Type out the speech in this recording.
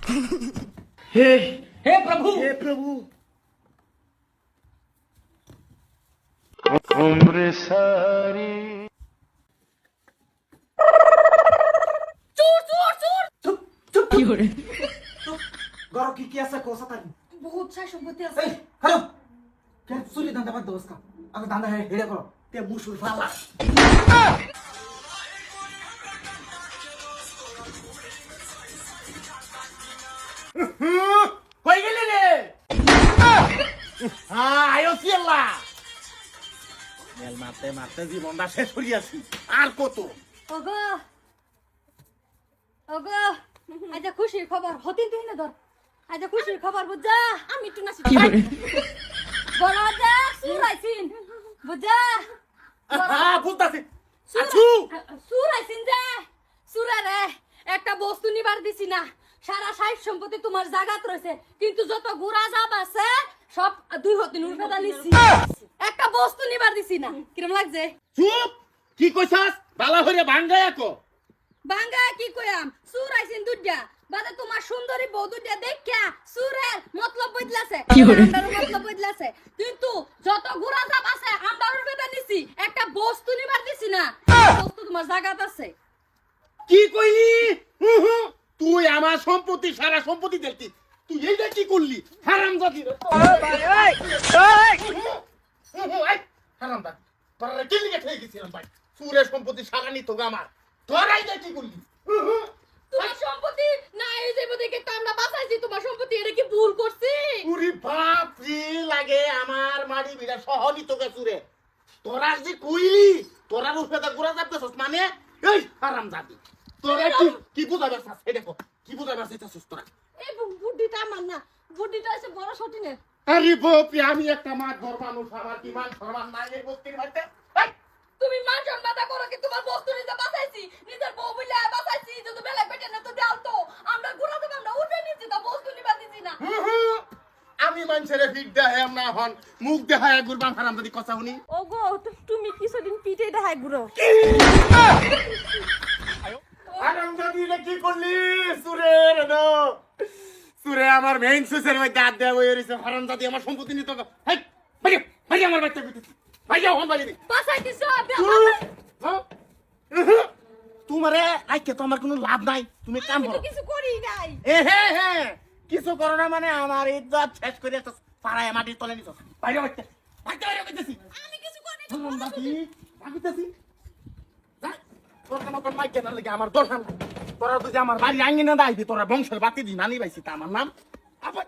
हे हे प्रभु हे प्रभु उम्र सारी চোর চোর চোর চুপ চুপ কি করে চুপ গরো কি আছে কোসা তানি বহুত সাই সম্পত্তি আছে এই হ্যালো কে চুরি দান্দা বাদ দোস কা আগে দান্দা হেড়ে করো তে মুসুর ফালা কই গেলি রে আয়ো চিল্লা মেল মারতে মারতে জীবনটা শেষ করিয়াছি আর কত ওগো ওগো আজা খুশির খবর হতিন তুই না ধর আজা খুশির খবর বুঝা আমি একটু নাচি কি করে বলা যা সুরাইছিন বুঝা বুঝতাছি আছু সুরাইছিন যা সুরা রে একটা বস্তু নিবার দিছি না সারা সাইড সম্পত্তি তোমার জায়গাত রয়েছে কিন্তু যত গুড়া জাব আছে সব দুই হতিন উল্টা নিছি একটা বস্তু নিবার দিছি না কিরম লাগছে চুপ কি কইছাস বালা হইরে ভাঙ্গায়া কো বাঙ্গা কি কইয়াম সুরাইছিন দুইটা বাদে তোমার সুন্দরী বউ দুইটা দেখা সুরের মতলব বদলাছে কি করে? আমরার মতলব বদলাছে কিন্তু যত গুড়া জাব আছে আমরার বেদা নিছি একটা বস্তু নিবার দিছি না বস্তু তোমার জায়গাত আছে কি কইলি তুই আমার সম্পত্তি সারা সম্পত্তি দেখতি তুই এইটা কি করলি হারামজাদি রে হারামজাদি তোরা কি লিখে ঠিক গেছিলাম ভাই সুরের সম্পত্তি সারা নিত আমার তোরাই এটা কি করলি তোমার সম্পত্তি না এই যে দেখে তো আমরা বাঁচাইছি তোমার সম্পত্তি এটা কি ভুল করছি পুরি বাপ রে লাগে আমার মাড়ি বিড়া সহনি তোকে সুরে তোরা যে কইলি তোরা রূপে গুড়া যাবতেছস মানে এই হারামজাদি তোরা কি বুঝাবে চাস এই দেখো কি বুঝাবে চাস তোরা এই বুদ্ধিটা আমার না বুদ্ধিটা হচ্ছে বড় সটিনের আরে বাপরে আমি একটা মা ঘর মানুষ আমার কি মান সম্মান নাই এই বস্তির মধ্যে তুমি মান সম্মান করো কি তোমার বস্তু নিতে বাঁচাইছি নিজের বউ বলে বাঁচাইছি যদি বেলা পেটে না তো দাও তো আমরা ঘুরা দেব আমরা উঠে নিছি তো বস্তু নিবা দিছি না আমি মানুষের ফিট দেখাম না হন মুখ দেখায় গুরবান হারাম যদি কথা শুনি ওগো তুমি কিছুদিন পিঠে দেখাই ঘুরো হারাম যদি কি করলি সুরে রে নো সুরে আমার মেইন সুসের মধ্যে হাত দেয়া হয়ে রইছে হারাম যদি আমার সম্পত্তি নিতে হাই ভাই ভাই আমার বাচ্চা কইতেছি ভাই যাও হন বাড়ি বাঁচাইছিস তোমারে আইকে তো আমার কোনো লাভ নাই তুমি কাম আমি করো তো কিছু করি নাই হে কিছু করো না মানে আমার ইজ্জত শেষ করে একটা পাড়ায় মাটির তলে নিছ বাইরে বাইতে বাইতে বাইরে কইতেছি আমি কিছু করি বাকি ভাবিতেছি তোর কেন তোর মাইকে না লাগে আমার দরকার নাই তোরা যদি আমার বাড়ি আঙ্গিনা দাইবি তোরা বংশের বাতি দি নানি পাইছি তা আমার নাম আবার